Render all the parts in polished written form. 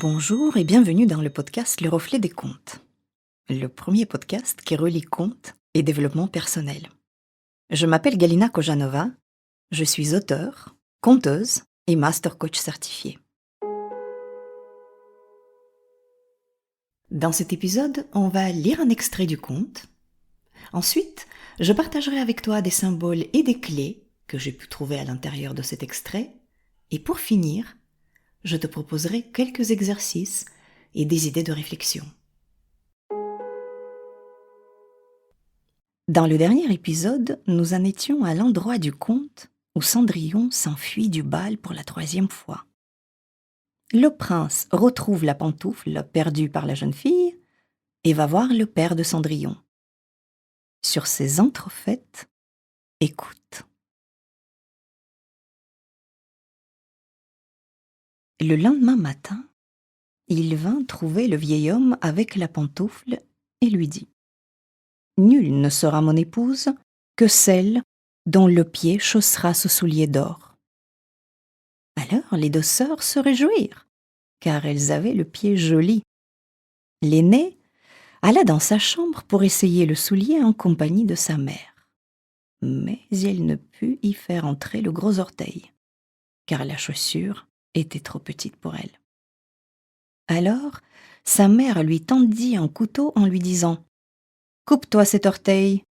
Bonjour et bienvenue dans le podcast Le Reflet des Contes, le premier podcast qui relie contes et développement personnel. Je m'appelle Galina Kojanova, je suis auteure, conteuse et master coach certifié. Dans cet épisode, on va lire un extrait du conte. Ensuite, je partagerai avec toi des symboles et des clés que j'ai pu trouver à l'intérieur de cet extrait. Et pour finir, je te proposerai quelques exercices et des idées de réflexion. Dans le dernier épisode, nous en étions à l'endroit du conte où Cendrillon s'enfuit du bal pour la 3e fois. Le prince retrouve la pantoufle perdue par la jeune fille et va voir le père de Cendrillon. Sur ces entrefaites, écoute. Le lendemain matin, il vint trouver le vieil homme avec la pantoufle et lui dit : « Nulle ne sera mon épouse que celle dont le pied chaussera ce soulier d'or. » Alors les 2 sœurs se réjouirent, car elles avaient le pied joli. L'aînée alla dans sa chambre pour essayer le soulier en compagnie de sa mère. Mais elle ne put y faire entrer le gros orteil, car la chaussure était trop petite pour elle. Alors, sa mère lui tendit un couteau en lui disant : « Coupe-toi cet orteil.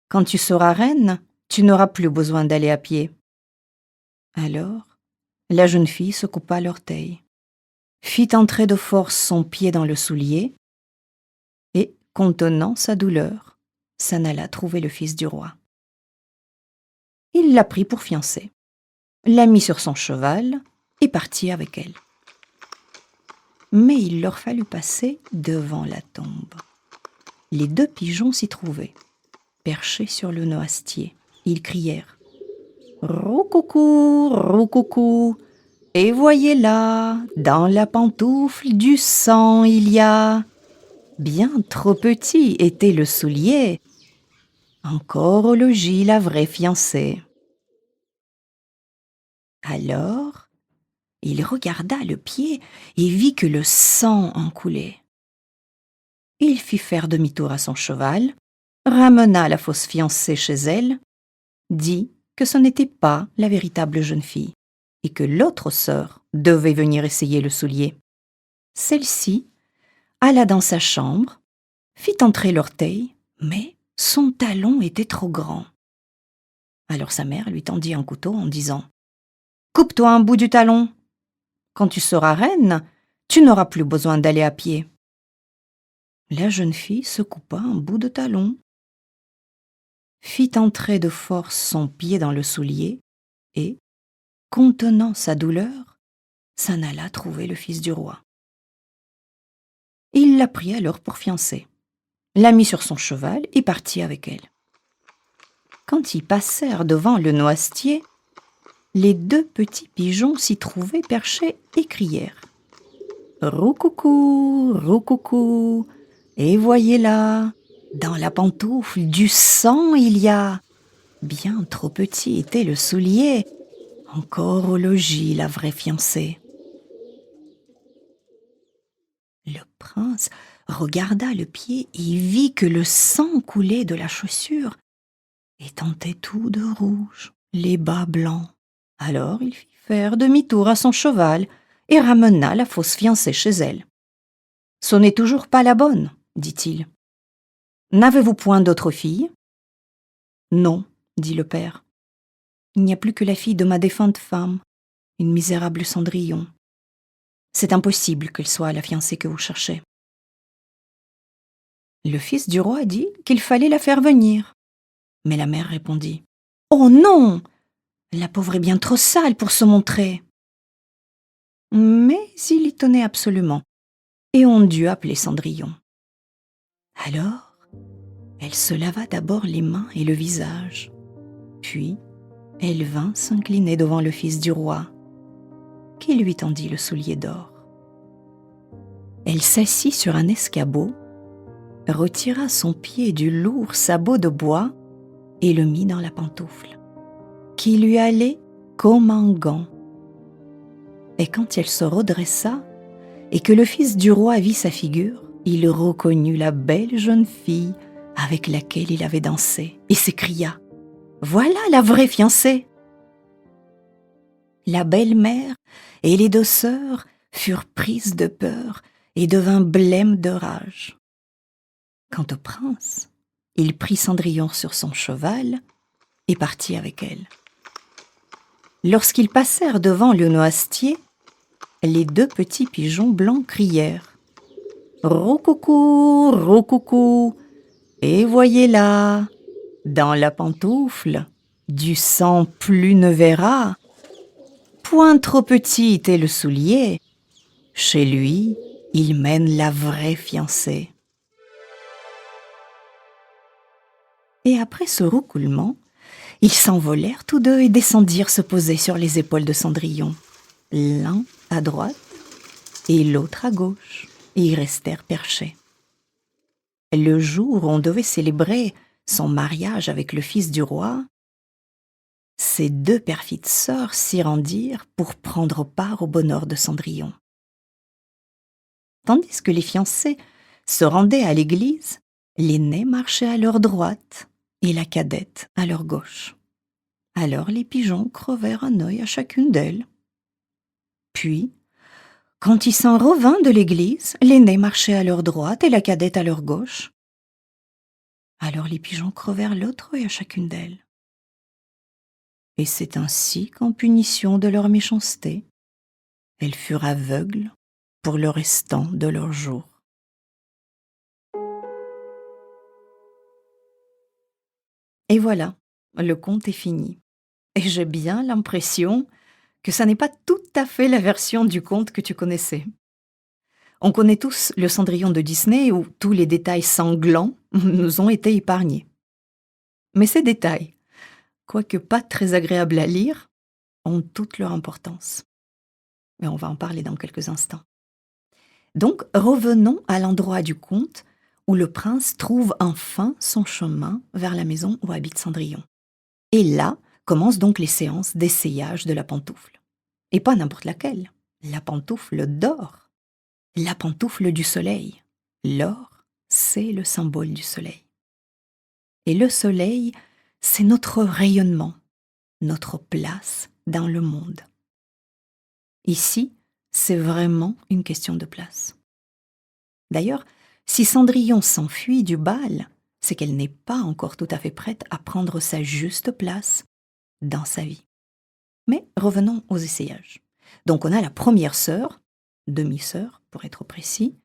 Quand tu seras reine, tu n'auras plus besoin d'aller à pied. » Alors, la jeune fille se coupa l'orteil, fit entrer de force son pied dans le soulier et, contenant sa douleur, s'en alla trouver le fils du roi. Il la prit pour fiancée, la mit sur son cheval et partit avec elle. Mais il leur fallut passer devant la tombe. Les 2 pigeons s'y trouvaient, perchés sur le noisetier. Ils crièrent : « Roucoucou, roucoucou, et voyez là, dans la pantoufle du sang il y a. » Bien trop petit était le soulier, encore au logis la vraie fiancée. Alors, il regarda le pied et vit que le sang en coulait. Il fit faire demi-tour à son cheval, ramena la fausse fiancée chez elle, dit que ce n'était pas la véritable jeune fille et que l'autre sœur devait venir essayer le soulier. Celle-ci alla dans sa chambre, fit entrer l'orteil, mais son talon était trop grand. Alors sa mère lui tendit un couteau en disant : « Coupe-toi un bout du talon. Quand tu seras reine, tu n'auras plus besoin d'aller à pied. » La jeune fille se coupa un bout de talon, fit entrer de force son pied dans le soulier et, contenant sa douleur, s'en alla trouver le fils du roi. Il la prit alors pour fiancée, la mit sur son cheval et partit avec elle. Quand ils passèrent devant le noisetier, les 2 petits pigeons s'y trouvaient perchés et crièrent : « Roucoucou, roucoucou, et voyez là, dans la pantoufle du sang il y a. » Bien trop petit était le soulier, encore au logis la vraie fiancée. Le prince regarda le pied et vit que le sang coulait de la chaussure et tentait tout de rouge, les bas blancs. Alors il fit faire demi-tour à son cheval et ramena la fausse fiancée chez elle. « Ce n'est toujours pas la bonne, dit-il. N'avez-vous point d'autre fille ? » « Non, dit le père. Il n'y a plus que la fille de ma défunte femme, une misérable Cendrillon. C'est impossible qu'elle soit la fiancée que vous cherchez. » Le fils du roi dit qu'il fallait la faire venir. Mais la mère répondit : « Oh non ! La pauvre est bien trop sale pour se montrer. » Mais il y tenait absolument, et on dut appeler Cendrillon. Alors, elle se lava d'abord les mains et le visage, puis elle vint s'incliner devant le fils du roi, qui lui tendit le soulier d'or. Elle s'assit sur un escabeau, retira son pied du lourd sabot de bois et le mit dans la pantoufle, qui lui allait comme un gant. Et quand elle se redressa, et que le fils du roi vit sa figure, il reconnut la belle jeune fille avec laquelle il avait dansé et s'écria : « Voilà la vraie fiancée !» La belle-mère et les 2 sœurs furent prises de peur et devinrent blêmes de rage. Quant au prince, il prit Cendrillon sur son cheval et partit avec elle. Lorsqu'ils passèrent devant le noisetier, les 2 petits pigeons blancs crièrent : « Roucoucou, roucoucou, et voyez là, dans la pantoufle, du sang plus ne verra. Point trop petit est le soulier, chez lui, il mène la vraie fiancée. » Et après ce roucoulement, ils s'envolèrent tous 2 et descendirent se poser sur les épaules de Cendrillon, l'un à droite et l'autre à gauche, et y restèrent perchés. Le jour où on devait célébrer son mariage avec le fils du roi, ces 2 perfides sœurs s'y rendirent pour prendre part au bonheur de Cendrillon. Tandis que les fiancés se rendaient à l'église, l'aînée marchait à leur droite et la cadette à leur gauche. Alors les pigeons crevèrent un œil à chacune d'elles. Puis, quand il s'en revint de l'église, l'aînée marchait à leur droite et la cadette à leur gauche. Alors les pigeons crevèrent l'autre œil à chacune d'elles. Et c'est ainsi qu'en punition de leur méchanceté, elles furent aveugles pour le restant de leurs jours. Et voilà, le conte est fini. Et j'ai bien l'impression que ça n'est pas tout à fait la version du conte que tu connaissais. On connaît tous le Cendrillon de Disney où tous les détails sanglants nous ont été épargnés. Mais ces détails, quoique pas très agréables à lire, ont toute leur importance. Et on va en parler dans quelques instants. Donc, revenons à l'endroit du conte où le prince trouve enfin son chemin vers la maison où habite Cendrillon. Et là commencent donc les séances d'essayage de la pantoufle. Et pas n'importe laquelle, la pantoufle d'or, la pantoufle du soleil. L'or, c'est le symbole du soleil. Et le soleil, c'est notre rayonnement, notre place dans le monde. Ici, c'est vraiment une question de place. D'ailleurs, si Cendrillon s'enfuit du bal, c'est qu'elle n'est pas encore tout à fait prête à prendre sa juste place dans sa vie. Mais revenons aux essayages. Donc on a la première sœur, demi-sœur pour être précis.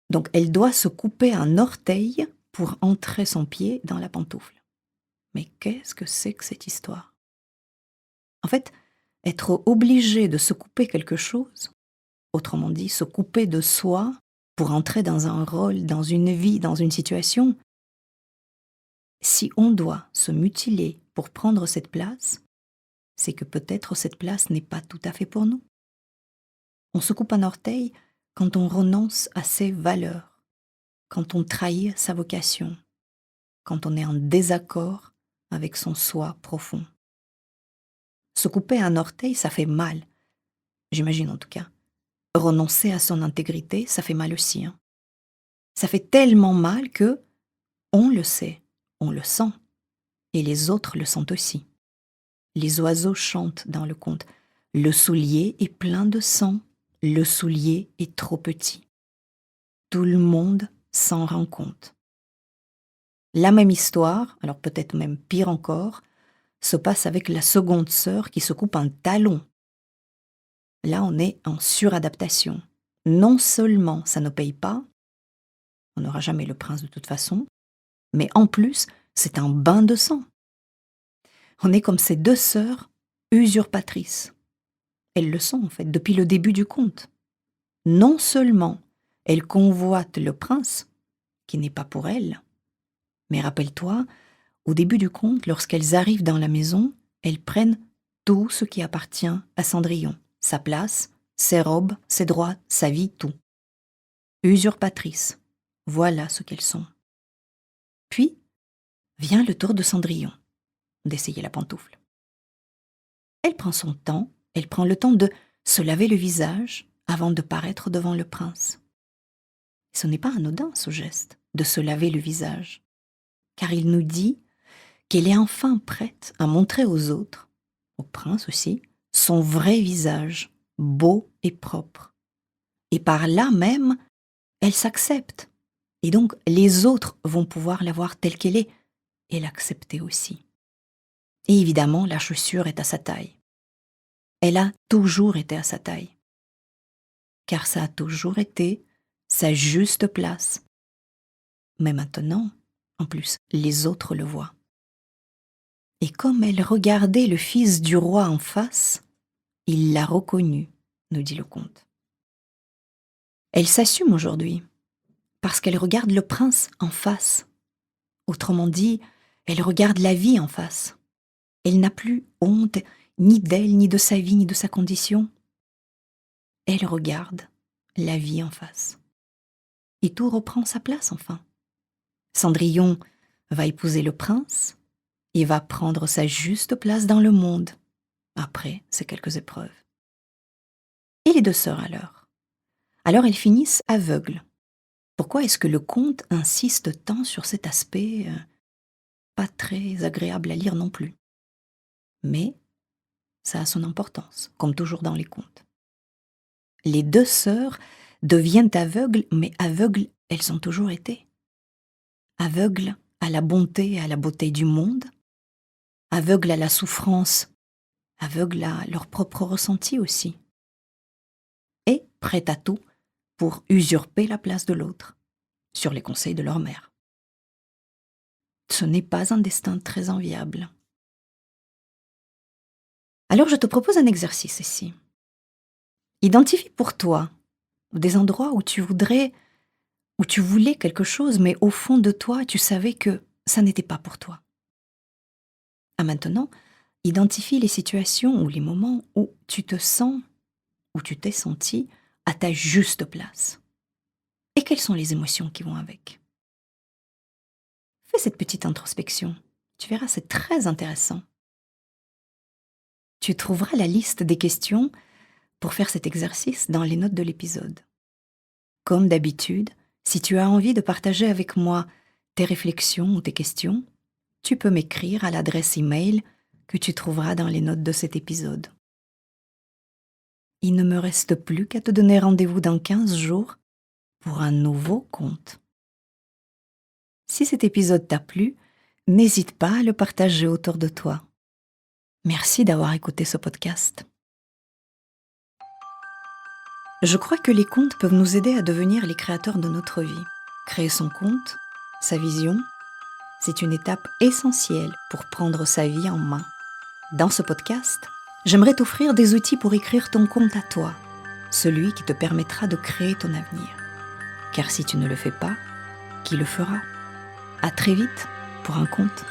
Donc elle doit se couper un orteil pour entrer son pied dans la pantoufle. Mais qu'est-ce que c'est que cette histoire ? En fait, être obligé de se couper quelque chose, autrement dit se couper de soi pour entrer dans un rôle, dans une vie, dans une situation, si on doit se mutiler pour prendre cette place, c'est que peut-être cette place n'est pas tout à fait pour nous. On se coupe un orteil quand on renonce à ses valeurs, quand on trahit sa vocation, quand on est en désaccord avec son soi profond. Se couper un orteil, ça fait mal, j'imagine en tout cas. Renoncer à son intégrité, ça fait mal aussi. Ça fait tellement mal que on le sait, on le sent, et les autres le sentent aussi. Les oiseaux chantent dans le conte. Le soulier est plein de sang, le soulier est trop petit. Tout le monde s'en rend compte. La même histoire, alors peut-être même pire encore, se passe avec la seconde sœur qui se coupe un talon. Là, on est en suradaptation. Non seulement ça ne paye pas, on n'aura jamais le prince de toute façon, mais en plus, c'est un bain de sang. On est comme ces 2 sœurs usurpatrices. Elles le sont en fait depuis le début du conte. Non seulement elles convoitent le prince, qui n'est pas pour elles, mais rappelle-toi, au début du conte, lorsqu'elles arrivent dans la maison, elles prennent tout ce qui appartient à Cendrillon, sa place, ses robes, ses droits, sa vie, tout. Usurpatrices, voilà ce qu'elles sont. Puis vient le tour de Cendrillon d'essayer la pantoufle. Elle prend son temps, elle prend le temps de se laver le visage avant de paraître devant le prince. Ce n'est pas anodin, ce geste, de se laver le visage, car il nous dit qu'elle est enfin prête à montrer aux autres, au prince aussi, son vrai visage, beau et propre. Et par là même, elle s'accepte. Et donc, les autres vont pouvoir la voir telle qu'elle est et l'accepter aussi. Et évidemment, la chaussure est à sa taille. Elle a toujours été à sa taille. Car ça a toujours été sa juste place. Mais maintenant, en plus, les autres le voient. Et comme elle regardait le fils du roi en face, il l'a reconnu, nous dit le conte. Elle s'assume aujourd'hui, parce qu'elle regarde le prince en face. Autrement dit, elle regarde la vie en face. Elle n'a plus honte ni d'elle, ni de sa vie, ni de sa condition. Elle regarde la vie en face. Et tout reprend sa place enfin. Cendrillon va épouser le prince et va prendre sa juste place dans le monde, après ces quelques épreuves. Et les deux sœurs alors elles finissent aveugles. Pourquoi est-ce que le conte insiste tant sur cet aspect pas très agréable à lire non plus? Mais ça a son importance, comme toujours dans les contes. Les deux sœurs deviennent aveugles, mais aveugles, elles ont toujours été. Aveugles à la bonté et à la beauté du monde, aveugles à la souffrance, aveugles à leur propre ressenti aussi, et prêtes à tout pour usurper la place de l'autre, sur les conseils de leur mère. Ce n'est pas un destin très enviable. Alors je te propose un exercice ici. Identifie pour toi des endroits où tu voulais quelque chose, mais au fond de toi, tu savais que ça n'était pas pour toi. À maintenant, identifie les situations ou les moments où tu te sens, où tu t'es senti à ta juste place. Et quelles sont les émotions qui vont avec? Fais cette petite introspection. Tu verras, c'est très intéressant. Tu trouveras la liste des questions pour faire cet exercice dans les notes de l'épisode. Comme d'habitude, si tu as envie de partager avec moi tes réflexions ou tes questions, tu peux m'écrire à l'adresse email que tu trouveras dans les notes de cet épisode. Il ne me reste plus qu'à te donner rendez-vous dans 15 jours pour un nouveau conte. Si cet épisode t'a plu, n'hésite pas à le partager autour de toi. Merci d'avoir écouté ce podcast. Je crois que les contes peuvent nous aider à devenir les créateurs de notre vie. Créer son conte, sa vision, c'est une étape essentielle pour prendre sa vie en main. Dans ce podcast, j'aimerais t'offrir des outils pour écrire ton conte à toi, celui qui te permettra de créer ton avenir. Car si tu ne le fais pas, qui le fera? À très vite pour un conte.